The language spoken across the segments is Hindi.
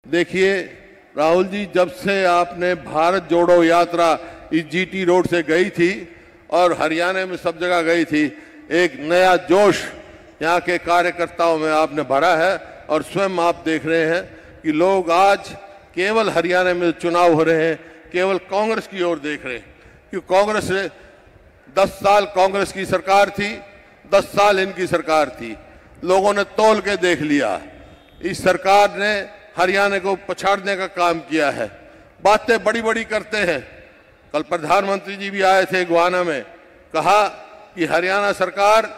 देखिए राहुल जी, जब से आपने भारत जोड़ो यात्रा इस जीटी रोड से गई थी और हरियाणा में सब जगह गई थी, एक नया जोश यहाँ के कार्यकर्ताओं में आपने भरा है। और स्वयं आप देख रहे हैं कि लोग आज केवल हरियाणा में चुनाव हो रहे हैं, केवल कांग्रेस की ओर देख रहे हैं। क्योंकि कांग्रेस 10 साल कांग्रेस की सरकार थी, 10 साल इनकी सरकार थी। लोगों ने तौल के देख लिया, इस सरकार ने हरियाणा को पछाड़ने का काम किया है। बातें बड़ी बड़ी करते हैं। कल प्रधानमंत्री जी भी आए थे गोहाना में, कहा कि हरियाणा सरकार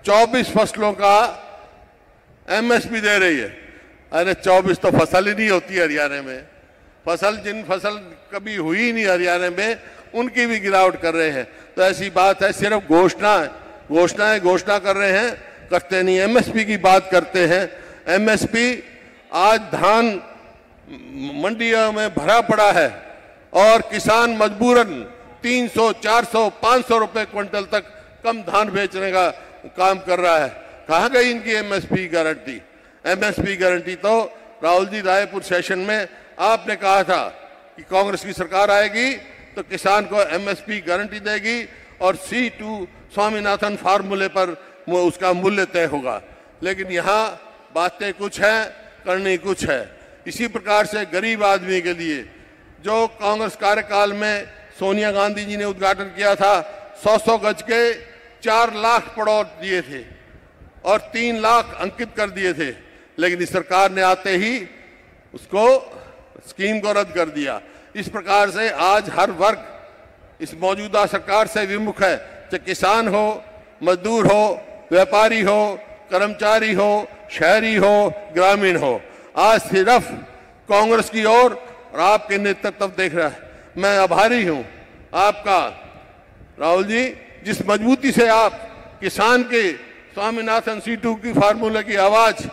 24 फसलों का एमएसपी दे रही है। अरे 24 तो फसल ही नहीं होती हरियाणा में। जिन फसल कभी हुई नहीं हरियाणा में, उनकी भी गिरावट कर रहे हैं। तो ऐसी बात है, सिर्फ घोषणा कर रहे हैं, करते नहीं। एमएसपी की बात करते हैं। एमएसपी आज धान मंडियों में भरा पड़ा है और किसान मजबूरन 300, 400, 500 रुपए क्विंटल तक कम धान बेचने का काम कर रहा है। कहाँ गई इनकी एमएसपी गारंटी? एमएसपी गारंटी तो राहुल जी, रायपुर सेशन में आपने कहा था कि कांग्रेस की सरकार आएगी तो किसान को एमएसपी गारंटी देगी और C2 स्वामीनाथन फार्मूले पर उसका मूल्य तय होगा। लेकिन यहाँ बातें कुछ हैं, करनी कुछ है। इसी प्रकार से गरीब आदमी के लिए जो कांग्रेस कार्यकाल में सोनिया गांधी जी ने उद्घाटन किया था, 100 गज के 4 लाख पड़ोस दिए थे और 3 लाख अंकित कर दिए थे। लेकिन इस सरकार ने आते ही उसको स्कीम को रद्द कर दिया। इस प्रकार से आज हर वर्ग इस मौजूदा सरकार से विमुख है, चाहे किसान हो, मजदूर हो, व्यापारी हो, कर्मचारी हो, शहरी हो, ग्रामीण हो। आज सिर्फ कांग्रेस की ओर और आपके नेतृत्व देख रहा है। मैं आभारी हूं आपका राहुल जी, जिस मजबूती से आप किसान के स्वामीनाथन C2 की फार्मूले की आवाज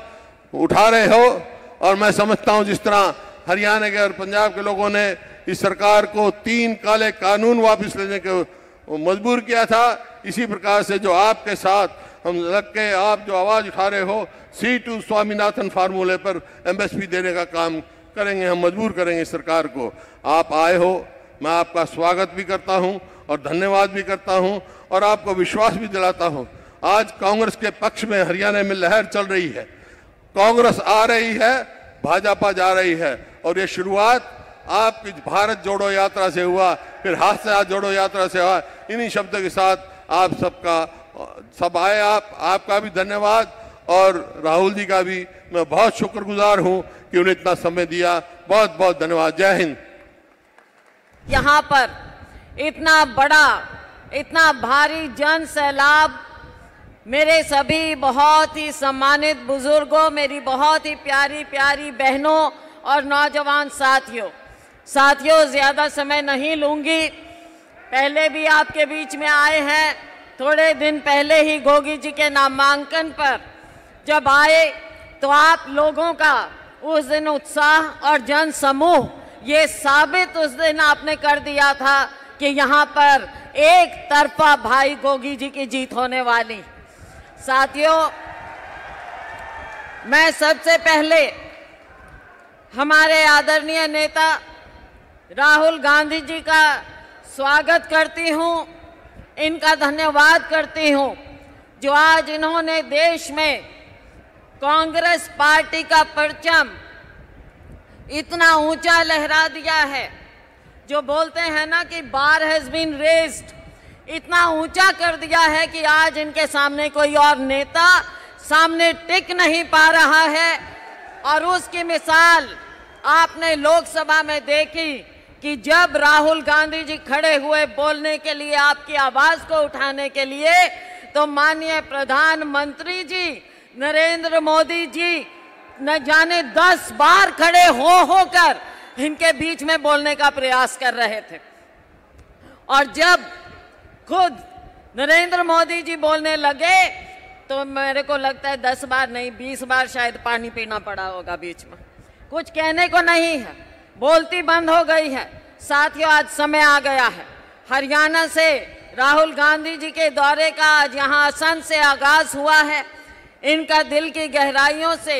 उठा रहे हो। और मैं समझता हूं जिस तरह हरियाणा के और पंजाब के लोगों ने इस सरकार को 3 काले कानून वापस लेने को मजबूर किया था, इसी प्रकार से जो आपके साथ हम लग के आप जो आवाज उठा रहे हो, C2 स्वामीनाथन फार्मूले पर एमएसपी देने का काम करेंगे, हम मजबूर करेंगे सरकार को। आप आए हो, मैं आपका स्वागत भी करता हूं और धन्यवाद भी करता हूं और आपको विश्वास भी दिलाता हूं। आज कांग्रेस के पक्ष में हरियाणा में लहर चल रही है। कांग्रेस आ रही है, भाजपा जा रही है। और ये शुरुआत आपकी भारत जोड़ो यात्रा से हुआ, फिर हाथ से हाथ जोड़ो यात्रा से हुआ। इन्हीं शब्दों के साथ आप सब आए। आपका भी धन्यवाद और राहुल जी का भी मैं बहुत शुक्रगुजार हूं कि उन्हें इतना समय दिया। बहुत बहुत धन्यवाद। जय हिंद। यहाँ पर इतना बड़ा, इतना भारी जन सैलाब, मेरे सभी बहुत ही सम्मानित बुजुर्गों, मेरी बहुत ही प्यारी प्यारी बहनों और नौजवान साथियों, ज्यादा समय नहीं लूंगी। पहले भी आपके बीच में आए हैं। थोड़े दिन पहले ही गोगी जी के नामांकन पर जब आए तो आप लोगों का उस दिन उत्साह और जन समूह, ये साबित उस दिन आपने कर दिया था कि यहाँ पर एक तरफा भाई गोगी जी की जीत होने वाली। साथियों, मैं सबसे पहले हमारे आदरणीय नेता राहुल गांधी जी का स्वागत करती हूं, इनका धन्यवाद करती हूं जो आज इन्होंने देश में कांग्रेस पार्टी का परचम इतना ऊंचा लहरा दिया है। जो बोलते हैं ना कि बार हैज बीन रेज्ड, इतना ऊंचा कर दिया है कि आज इनके सामने कोई और नेता सामने टिक नहीं पा रहा है। और उसकी मिसाल आपने लोकसभा में देखी कि जब राहुल गांधी जी खड़े हुए बोलने के लिए, आपकी आवाज को उठाने के लिए, तो माननीय प्रधानमंत्री जी नरेंद्र मोदी जी न जाने 10 बार खड़े होकर इनके बीच में बोलने का प्रयास कर रहे थे। और जब खुद नरेंद्र मोदी जी बोलने लगे तो मेरे को लगता है 10 बार नहीं, 20 बार शायद पानी पीना पड़ा होगा बीच में। कुछ कहने को नहीं है, बोलती बंद हो गई है। साथियों, आज समय आ गया है। हरियाणा से राहुल गांधी जी के दौरे का आज यहाँ असम से आगाज हुआ है। इनका दिल की गहराइयों से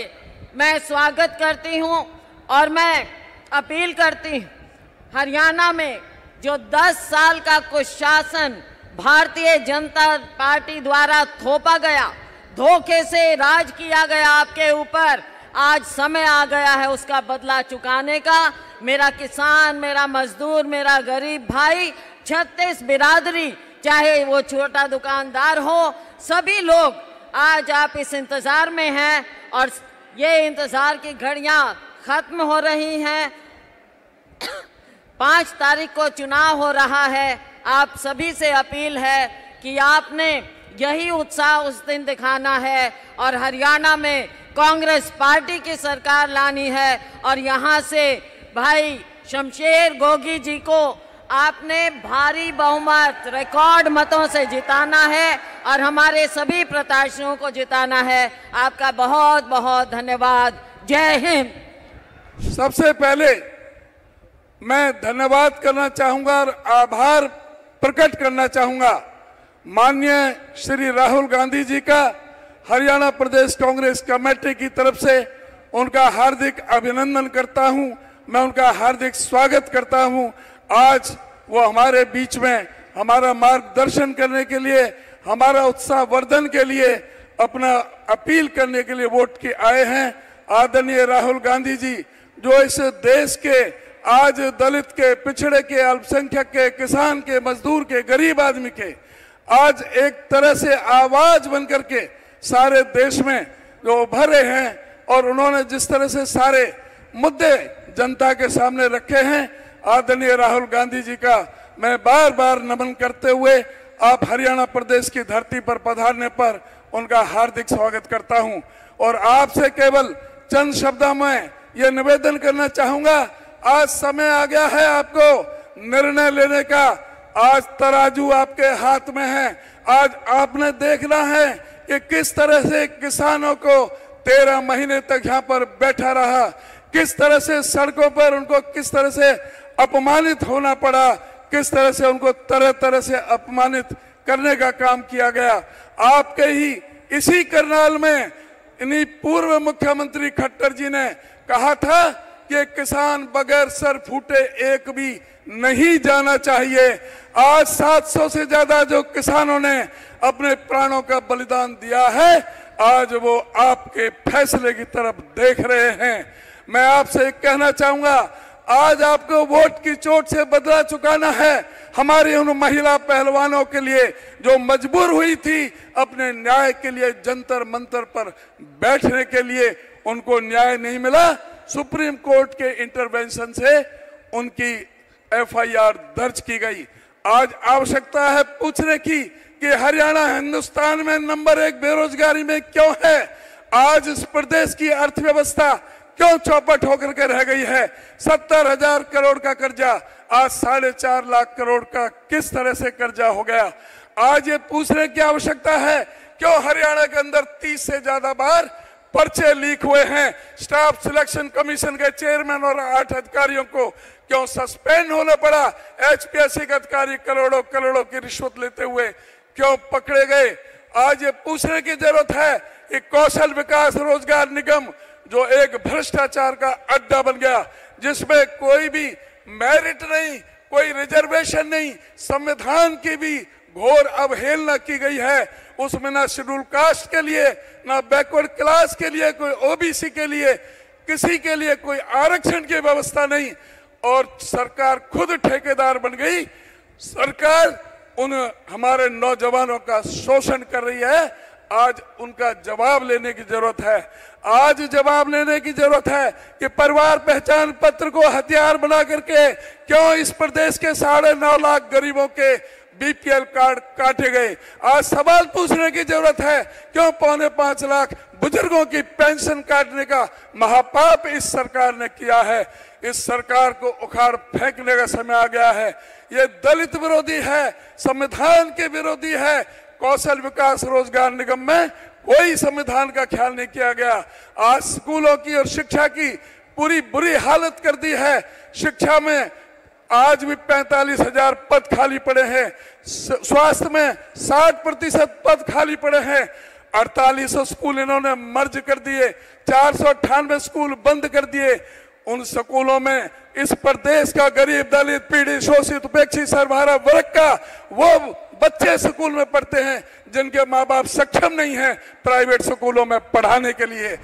मैं स्वागत करती हूँ और मैं अपील करती हूँ, हरियाणा में जो 10 साल का कुशासन भारतीय जनता पार्टी द्वारा थोपा गया, धोखे से राज किया गया आपके ऊपर, आज समय आ गया है उसका बदला चुकाने का। मेरा किसान, मेरा मजदूर, मेरा गरीब भाई, 36 बिरादरी, चाहे वो छोटा दुकानदार हो, सभी लोग आज आप इस इंतजार में हैं और ये इंतजार की घड़ियां खत्म हो रही हैं। 5 तारीख को चुनाव हो रहा है। आप सभी से अपील है कि आपने यही उत्साह उस दिन दिखाना है और हरियाणा में कांग्रेस पार्टी की सरकार लानी है और यहाँ से भाई शमशेर गोगी जी को आपने भारी बहुमत, रिकॉर्ड मतों से जिताना है और हमारे सभी प्रत्याशियों को जिताना है। आपका बहुत बहुत धन्यवाद। जय हिंद। सबसे पहले मैं धन्यवाद करना चाहूंगा और आभार प्रकट करना चाहूंगा माननीय श्री राहुल गांधी जी का, हरियाणा प्रदेश कांग्रेस कमेटी की तरफ से उनका हार्दिक अभिनंदन करता हूं, मैं उनका हार्दिक स्वागत करता हूं। आज वो हमारे बीच में हमारा मार्गदर्शन करने के लिए, हमारा उत्साह वर्धन के लिए, अपना अपील करने के लिए वोट के आए हैं। आदरणीय राहुल गांधी जी जो इस देश के आज दलित के, पिछड़े के, अल्पसंख्यक के, किसान के, मजदूर के, गरीब आदमी के आज एक तरह से आवाज बनकर के सारे देश में जो उभरे हैं और उन्होंने जिस तरह से सारे मुद्दे जनता के सामने रखे हैं, आदरणीय राहुल गांधी जी का मैं बार बार नमन करते हुए आप हरियाणा प्रदेश की धरती पर पधारने पर उनका हार्दिक स्वागत करता हूं। और आपसे केवल चंद शब्दों में यह निवेदन करना चाहूंगा, आज समय आ गया है आपको निर्णय लेने का। आज तराजू आपके हाथ में है। आज आपने देखना है कि किस तरह से किसानों को 13 महीने तक यहाँ पर बैठा रहा, किस तरह से सड़कों पर उनको किस तरह से अपमानित होना पड़ा, किस तरह से उनको तरह तरह से अपमानित करने का काम किया गया। आपके ही इसी करनाल में इन्हीं पूर्व मुख्यमंत्री खट्टर जी ने कहा था कि किसान बगैर सर फूटे एक भी नहीं जाना चाहिए। आज 700 से ज्यादा जो किसानों ने अपने प्राणों का बलिदान दिया है, आज वो आपके फैसले की तरफ देख रहे हैं। मैं आपसे कहना चाहूंगा, आज आपको वोट की चोट से बदला चुकाना है। हमारी उन महिला पहलवानों के लिए जो मजबूर हुई थी अपने न्याय के लिए जंतर मंतर पर बैठने के लिए, उनको न्याय नहीं मिला। सुप्रीम कोर्ट के इंटरवेंशन से उनकी FIR दर्ज की गई। आज आवश्यकता है पूछने की कि हरियाणा हिंदुस्तान में नंबर 1 बेरोजगारी में क्यों है। आज इस प्रदेश की अर्थव्यवस्था क्यों चौपट होकर के रह गई है। 70,000 करोड़ का कर्जा आज 4.5 लाख करोड़ का किस तरह से कर्जा हो गया। आज ये पूछने की आवश्यकता है क्यों हरियाणा के अंदर 30 से ज्यादा बार पर्चे लीक हुए हैं। स्टाफ सिलेक्शन कमीशन के चेयरमैन और 8 अधिकारियों को क्यों सस्पेंड होना पड़ा। HPSC के अधिकारी करोड़ों करोड़ों की रिश्वत लेते हुए क्यों पकड़े गए। आज ये पूछने की जरूरत है कि कौशल विकास रोजगार निगम जो एक भ्रष्टाचार का अड्डा बन गया, जिसमें कोई भी मेरिट नहीं, कोई रिजर्वेशन नहीं, संविधान की भी घोर अवहेलना की गई है। उसमें ना शेड्यूल कास्ट के लिए, ना बैकवर्ड क्लास के लिए, कोई OBC के लिए, किसी के लिए कोई आरक्षण की व्यवस्था नहीं। और सरकार खुद ठेकेदार बन गई। सरकार उन हमारे नौजवानों का शोषण कर रही है। आज उनका जवाब लेने की जरूरत है। आज जवाब लेने की जरूरत है कि परिवार पहचान पत्र को हथियार बना करके क्यों इस प्रदेश के 9.5 लाख गरीबों के BPL कार्ड काटे गए। आज सवाल पूछने की जरूरत है क्यों 4.25 लाख बुजुर्गों की पेंशन काटने का महापाप इस सरकार ने किया है। इस सरकार को उखाड़ फेंकने का समय आ गया है। ये दलित विरोधी है, संविधान के विरोधी है। कौशल विकास रोजगार निगम में कोई संविधान का ख्याल नहीं किया गया। आज स्कूलों की और शिक्षा की पूरी बुरी हालत कर दी है। शिक्षा में आज भी 45,000 पद खाली पड़े हैं। स्वास्थ्य में 60% पद खाली पड़े हैं। 4800 स्कूल इन्होंने मर्ज कर दिए, 498 स्कूल बंद कर दिए। उन स्कूलों में इस प्रदेश का गरीब, दलित, पीड़ित, शोषित, उपेक्षित, सर्वहारा वर्ग का वो बच्चे स्कूल में पढ़ते हैं जिनके माँ बाप सक्षम नहीं है प्राइवेट स्कूलों में पढ़ाने के लिए।